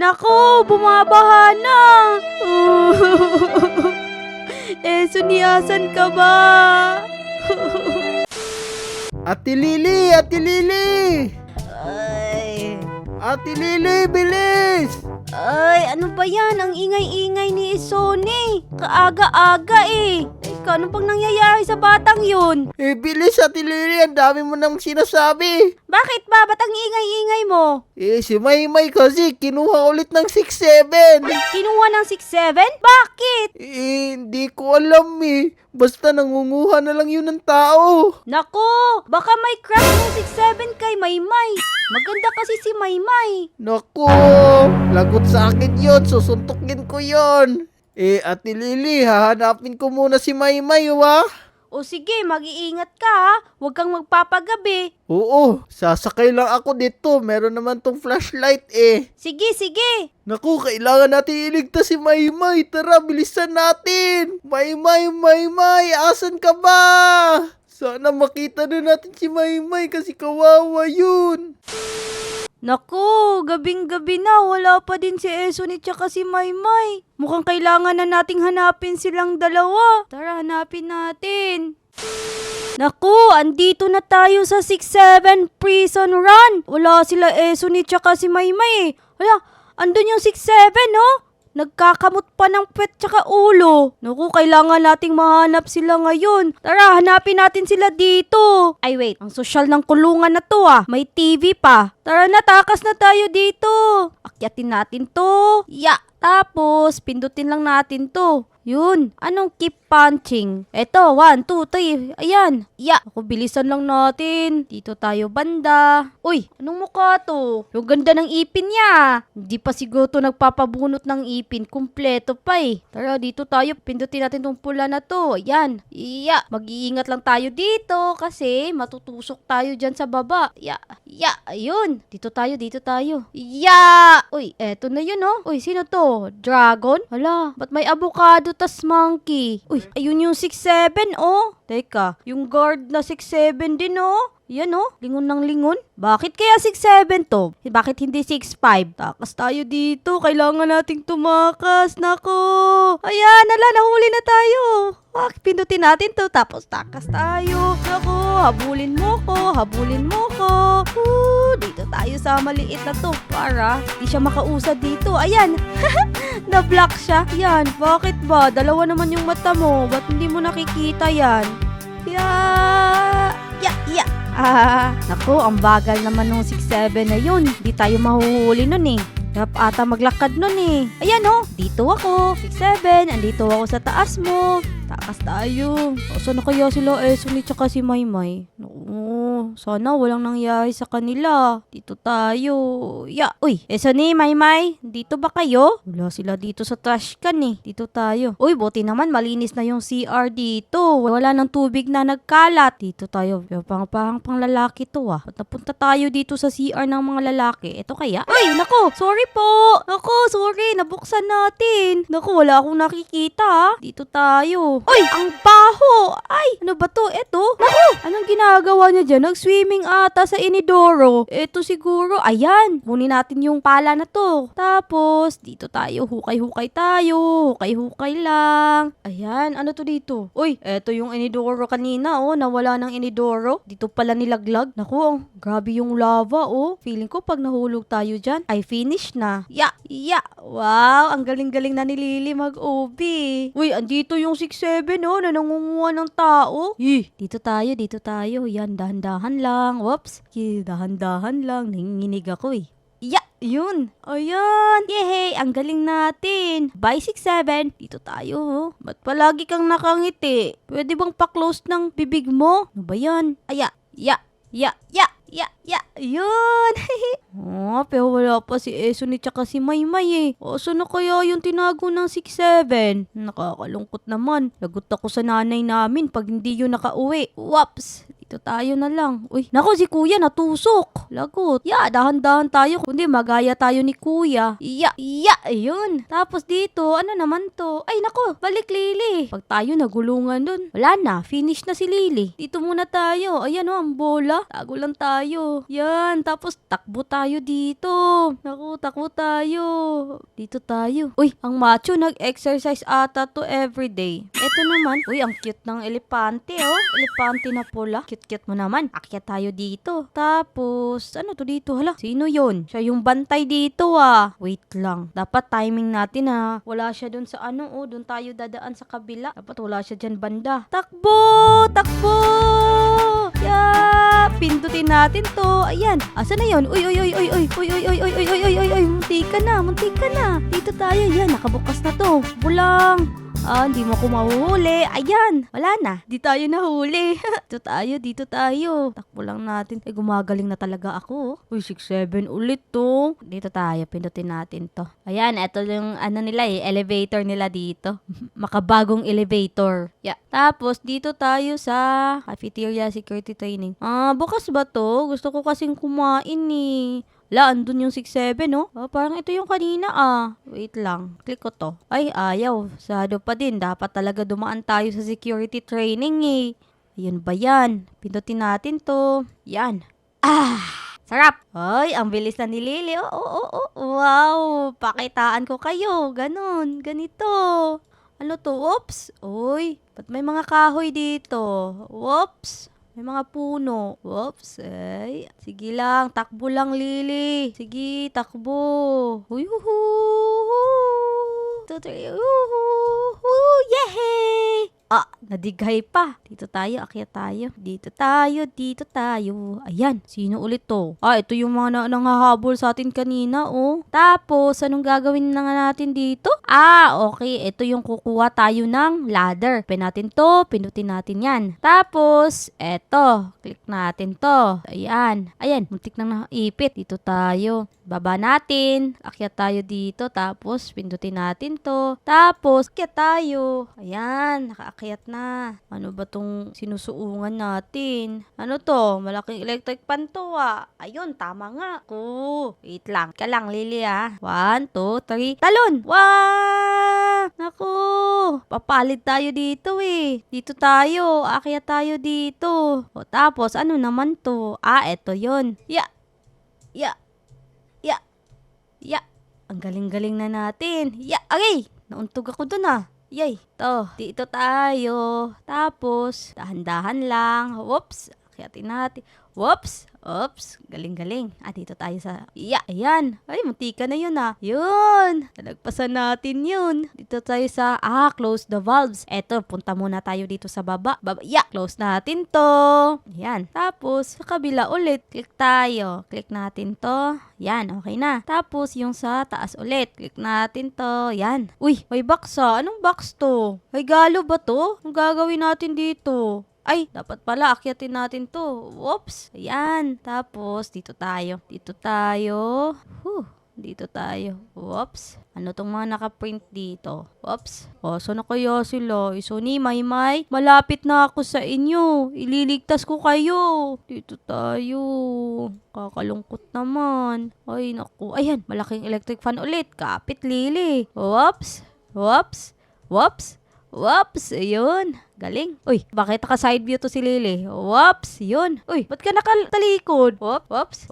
Naku, bumabaha na. Suniyasan ka ba? Ate Lily! Ate Lily! Ay, Ate Lily, bilis! ano ba yan? Ang ingay-ingay ni Sony. Kaaga-aga eh. Teka, ano bang nangyayari sa batang yun? Bilis Ate Lily, ang dami mo nang sinasabi. Bakit ba? Ba't ang ingay-ingay mo? Si Maymay kasi, kinuha ulit ng 6'7". Kinuha ng 6'7"? Bakit? Hindi ko alam eh. Basta nangunguha na lang yun ng tao. Naku, baka may crush ng 6'7" kay Maymay. Maganda kasi si Maymay. Naku, lagot sa akin yun. Susuntukin ko yun. Ate Lily, hahanapin ko muna si Maymay, wa? O sige, mag-iingat ka ha. Huwag kang magpapagabi. Oo, sasakay lang ako dito. Meron naman tong flashlight eh. Sige, sige. Naku, kailangan natin iligtas si Maymay. Tara, bilisan natin. Maymay, asan ka ba? Sana makita na natin si Maymay kasi kawawa yun. Naku, gabing-gabi na. Wala pa din si Esonit tsaka si Maymay. Mukhang kailangan na nating hanapin silang dalawa. Tara, hanapin natin. Naku, andito na tayo sa 6'7" Prison Run. Wala sila Esonit tsaka si Maymay eh. Hala, andun yung 6'7" oh. Nagkakamot pa ng puwet tsaka ulo. Naku, kailangan nating mahanap sila ngayon. Tara, hanapin natin sila dito. Ay wait, ang sosyal ng kulungan na to ah. May TV pa. Tara na, takas na tayo dito. Akyatin natin to. Ya, tapos pindutin lang natin to. Yun, anong keep punching? Eto, 1, 2, 3, ayan. Ya, ako bilisan lang natin. Dito tayo banda. Uy, anong mukha to? Yung ganda ng ipin niya. Hindi pa siguro to nagpapabunot ng ipin. Kumpleto pa eh. Tara, dito tayo. Pindutin natin tong pula na to. Ayan. Ya, mag-iingat lang tayo dito kasi matutusok tayo dyan sa baba. Ya, ayun. Dito tayo. Ya! Uy, eto na yun oh. Uy, sino to? Dragon? Hala, ba't may avocado tas monkey? Uy, ayun yung 6'7" oh. Teka, yung guard na 6'7" din oh. Yan oh, lingon ng lingon. Bakit kaya 6'7" to? Bakit hindi 6'5"? Takas tayo dito. Kailangan nating tumakas. Nako. Ayan, nahuli na tayo. Pindutin natin to. Tapos takas tayo. Nako, habulin mo ko. Dito tayo sa maliit na to. Para di siya makausad dito. Ayan. Na-block siya. Yan, bakit ba? Dalawa naman yung mata mo. Ba't hindi mo nakikita yan? Ya. Naku, ang bagal naman nung 6'7" na yun. Di tayo mahuhuli nun eh. Dapat ata maglakad nun eh. Ayan oh, dito ako. 6'7", andito ako sa taas mo. Takas tayo. Saan na kaya sila Esonit tsaka si Maymay? Naku, sana walang nangyari sa kanila. Dito tayo. Ya, uy, Esonit, Maymay, dito ba kayo? Wala sila dito sa trash can eh. Dito tayo. Uy, buti naman malinis na yung CR dito. Wala nang tubig na nagkalat. Dito tayo. Parang lalaki to ah. Ba't napunta tayo dito sa CR ng mga lalaki? Ito kaya? Uy, naku, sorry po. Naku, sorry, nabuksan natin. Naku, wala akong nakikita ah. Dito tayo. Uy, ang baho. Ay, ano ba to? Eto. Naku, anong ginagawa niya dyan? Nag-swimming ata sa inidoro. Eto siguro. Ayan, kunin natin yung pala na to. Tapos, dito tayo. Hukay-hukay tayo. Hukay-hukay lang. Ayan, ano to dito? Uy, eto yung inidoro kanina oh. Nawala ng inidoro. Dito pala nilaglag. Naku, grabe yung lava oh. Feeling ko pag nahulog tayo dyan, ay finish na. Ya. Wow, ang galing-galing na ni Lily mag-ubi. Uy, andito yung 6'7" oh, na nangunguha ng tao. Dito tayo. Yan, dahan-dahan lang. Whoops. Dahan-dahan lang. Nanginginig ako eh. Ya, yun. Ayan. Yehey, ang galing natin. Bye 6'7". Dito tayo oh. Ba't palagi kang nakangiti? Pwede bang pa-close ng bibig mo? Ano ba yan? Ya. Yun. Pero wala pa si Esonit tsaka si Maymay eh. Saan na kaya yung tinago ng 6'7"? Nakakalungkot naman. Lagot ako sa nanay namin pag hindi yun nakauwi. Whoops. Dito tayo na lang. Uy, nako si kuya natusok. Lagot. Dahan-dahan tayo. Kundi magaya tayo ni kuya. Ayun. Tapos dito, ano naman to? Ay, nako, balik Lily. Pag tayo nagulungan dun, wala na, finish na si Lily. Dito muna tayo. Ayan o, ang bola. Tago lang tayo. Yan, tapos takbo tayo dito. Naku, takbo tayo. Dito tayo. Uy, ang macho nag-exercise ata to everyday. Eto naman. Uy, ang cute ng elepante oh. Elepante na pula. Cute-cute mo naman. Akyat tayo dito. Tapos, ano to dito? Hala, sino yon? Siya yung bantay dito ah. Wait lang. Dapat timing natin ha. Wala siya dun sa ano oh. Dun tayo dadaan sa kabila. Dapat wala siya dyan banda. Takbo! Takbo! Pindutin natin to. Ayan. Asa na yon? Uy. Muntik ka na. Dito tayo. Yan, nakabukas na to. Bulang. Hindi mo ako mahuhuli. Ayan, wala na. Di tayo nahuli. Dito tayo. Takbo lang natin. Gumagaling na talaga ako. Uy, 6-7 ulit to. Dito tayo, pindutin natin to. Ayan, eto yung nila elevator nila dito. Makabagong elevator. Yeah. Tapos, dito tayo sa cafeteria security training. Bukas ba to? Gusto ko kasing kumain eh. Andun yung 6-7, no? Parang ito yung kanina, Wait lang. Click ko to. Ay, ayaw. Sado pa din. Dapat talaga dumaan tayo sa security training, eh. Ayun ba yan? Pindutin natin to. Yan. Sarap! Ay, ang bilis na ni Lily. Wow! Pakitaan ko kayo. Ganon. Ganito. Ano to? Oops! Uy, ba't may mga kahoy dito? Whoops! May mga puno. Whoops. Ay. Sige lang. Takbo lang, Lily. Sige, takbo. Yay! Nadighay pa. Dito tayo, akyat tayo. Dito tayo. Ayan, sino ulit to? Ito yung mga nanghahabol sa atin kanina, oh. Tapos, anong gagawin na nga natin dito? Okay. Ito yung kukuha tayo ng ladder. Open natin to, pindutin natin yan. Tapos, eto. Click natin to. Ayan, muntik nang naipit. Dito tayo. Baba natin. Akyat tayo dito. Tapos, pindutin natin to. Tapos, akyat tayo. Ayan, nakaakyat na. Ano ba tong sinusuungan natin? Ano to? Malaking electric pan to Ayun, tama nga. Wait lang. Ka lang, Lily 1, 2, 3. Talon! Naku! Papalit tayo dito eh. Dito tayo. Akyat tayo dito. Tapos, ano naman to? Eto yun. Ang galing-galing na natin. Okay! Nauntog ako dun Yay! Dito tayo. Tapos, dahan-dahan lang. Whoops! Akyatin natin. Whoops! Oops! Galing-galing. Dito tayo sa... Ayan. Ay, muntika na yun Yun! Nalagpasan natin yun. Dito tayo sa... close the valves. Eto, punta muna tayo dito sa baba. Close natin to. Ayan. Tapos, sa kabila ulit. Click tayo. Click natin to. Yan, okay na. Tapos, yung sa taas ulit. Click natin to. Yan. Uy, may box Anong box to? Ay, galo ba to? Anong gagawin natin dito? Ay, dapat pala akyatin natin to. Whoops. Ayan. Tapos, dito tayo. Dito tayo. Whoops. Ano tong mga nakaprint dito? Whoops. Saan na kaya sila? Ni Maymay, malapit na ako sa inyo. Ililigtas ko kayo. Dito tayo. Kakalungkot naman. Ay, naku. Ayan, malaking electric fan ulit. Kapit, Lily. Whoops. Ayun. Galing. Uy, bakit naka-side view to si Lily? Whoops, yun. Uy, ba't ka nakatalikod? Whoops,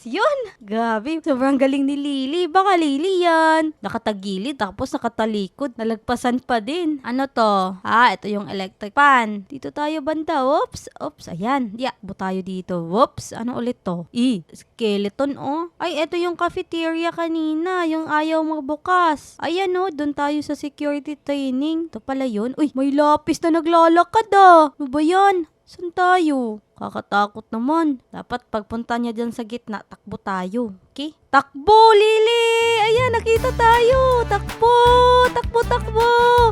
yun. Gabi, sobrang galing ni Lily. Baka Lily yan. Nakatagilid, tapos nakatalikod. Nalagpasan pa din. Ano to? Ito yung electric fan. Dito tayo banda. Whoops, ayan. Bu tayo dito. Whoops, ano ulit to? Skeleton, Ay, ito yung cafeteria kanina. Yung ayaw magbukas. Ayan, dun tayo sa security training. Ito pala yun. Uy, may lapis na naglalakad Ano ba yan? Saan tayo? Kakatakot naman. Dapat pagpunta niya dyan sa gitna, takbo tayo. Okay? Takbo, Lily! Ayan, nakita tayo! Takbo!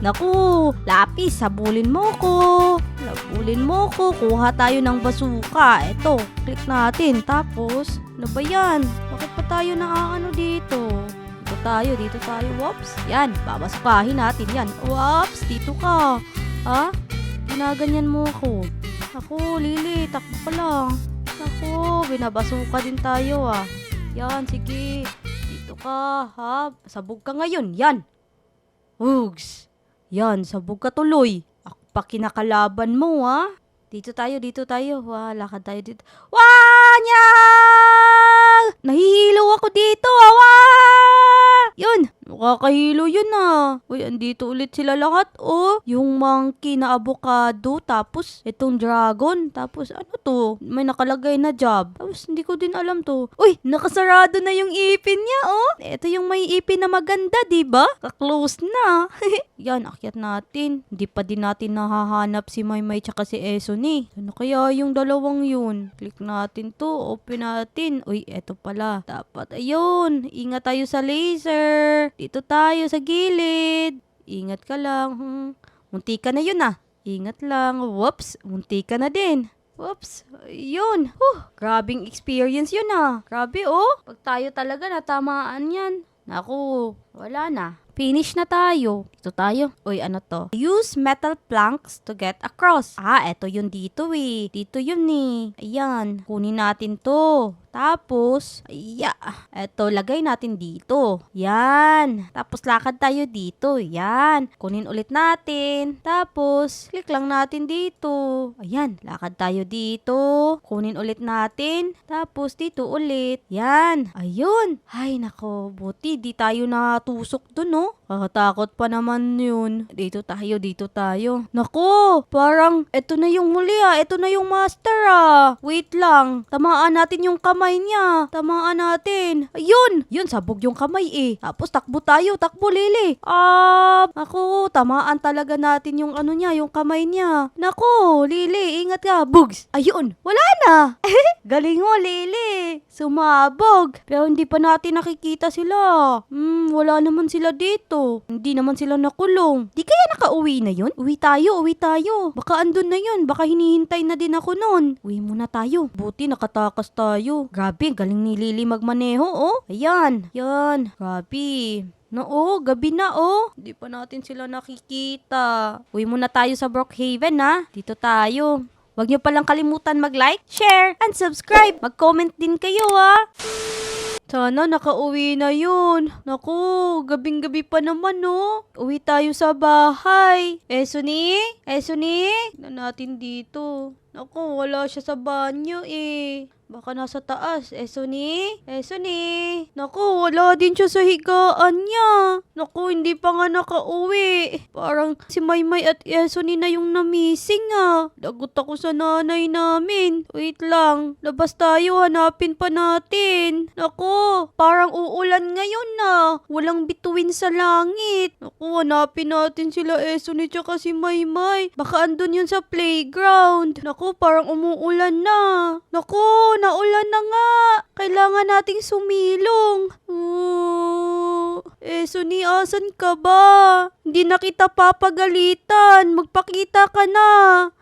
Naku, lapis, habulin mo ko. Kuha tayo ng basuka. Eto, click natin. Tapos, ano ba yan? Bakit pa tayo dito? Dito tayo. Whoops. Yan, babasukahin natin yan. Whoops, dito ka. Ginaganyan mo ako. Ako, Lily, takbo ka lang. Ako, binabasuka din tayo ah. Yan, sige. Dito ka, ha? Sabog ka ngayon, yan. Hugs. Yan, sabog ka tuloy. Ako pa kinakalaban mo, ha? Dito tayo. Wah, lakad tayo dito. Wah! Nyang! Nahihilo ako dito, wah! Yun, nakakahilo yun ah. Uy, andito ulit sila lahat, oh. Yung monkey na avocado, tapos itong dragon, tapos ano to? May nakalagay na job. Tapos hindi ko din alam to. Uy, nakasarado na yung ipin niya, oh. Ito yung may ipin na maganda, diba? Ka-close na. Yan, akyat natin. Hindi pa din natin nahahanap si Maymay tsaka si Esuni. Ano kaya yung dalawang yun? Click natin to, open natin. Uy, eto pala. Dapat, ayun. Ingat tayo sa laser. Dito tayo sa gilid. Ingat ka lang. Munti ka na yun ah. Ingat lang. Whoops, munti ka na din. Whoops, yun. Grabing experience yun ah. Grabe oh. Pag tayo talaga natamaan yan. Naku, wala na. Finish na tayo. Dito tayo. Uy, ano to? Use metal planks to get across. Eto yun dito eh. Dito yun eh. Ayan. Kunin natin to. Tapos, eto, lagay natin dito. Yan. Tapos, lakad tayo dito. Yan. Kunin ulit natin. Tapos, click lang natin dito. Ayan. Lakad tayo dito. Kunin ulit natin. Tapos, dito ulit. Yan. Ayun. Ay, nako. Buti, di tayo natusok dun, no? Takot pa naman yun. Dito tayo. Nako, parang eto na yung muli ah. Eto na yung master ah. Wait lang. Tamaan natin yung kamay niya. Tamaan natin. Ayun. Yun, sabog yung kamay eh. Tapos takbo tayo. Takbo, Lily. Ako, tamaan talaga natin yung ano niya, yung kamay niya. Nako, Lily, ingat ka. Bugs. Ayun. Wala na. Galing mo, Lily. Sumabog. Pero hindi pa natin nakikita sila. Wala naman sila dito. Hindi naman sila nakulong. Di kaya nakauwi na yun? Uwi tayo. Baka andun na yun. Baka hinihintay na din ako nun. Uwi muna tayo. Buti nakatakas tayo. Grabe, galing ni Lily magmaneho, oh. Ayan. Yan. Grabe. Gabi na, oh. Di pa natin sila nakikita. Uwi muna tayo sa Brookhaven, ha. Dito tayo. Huwag niyo palang kalimutan mag-like, share, and subscribe. Mag-comment din kayo, ha. Sana nakauwi na yun. Naku, gabing-gabi pa naman, no? Uwi tayo sa bahay. Esuni? Na natin dito. Naku, wala siya sa banyo eh. Baka nasa taas. Esuni? Naku, wala din siya sa higaan niya. Naku, hindi pa nga nakauwi. Parang si Maymay at Esuni na yung na-missing ah. Lagot ako sa nanay namin. Wait lang. Labas tayo, hanapin pa natin. Naku, parang uulan ngayon na. Walang bituin sa langit. Naku, hanapin natin sila Esuni tsaka si Maymay. Baka andun yun sa playground. Naku, parang umuulan na. Naku, naulan na nga. Kailangan nating sumilong. Esuni, asan ka ba? Hindi na kita papagalitan. Magpakita ka na.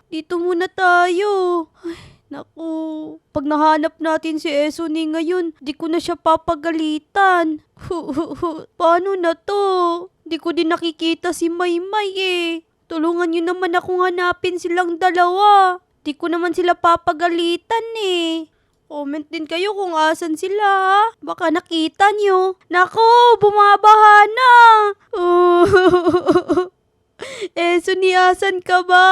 Dito muna tayo. Ay, naku. Pag nahanap natin si Esuni ngayon, di ko na siya papagalitan. Paano na to? Di ko din nakikita si Maymay eh. Tulungan niyo naman akong hanapin silang dalawa. Di ko naman sila papagalitan eh. Comment din kayo kung asan sila. Baka nakita nyo. Naku, bumabaha na. Esuni, asan ka ba?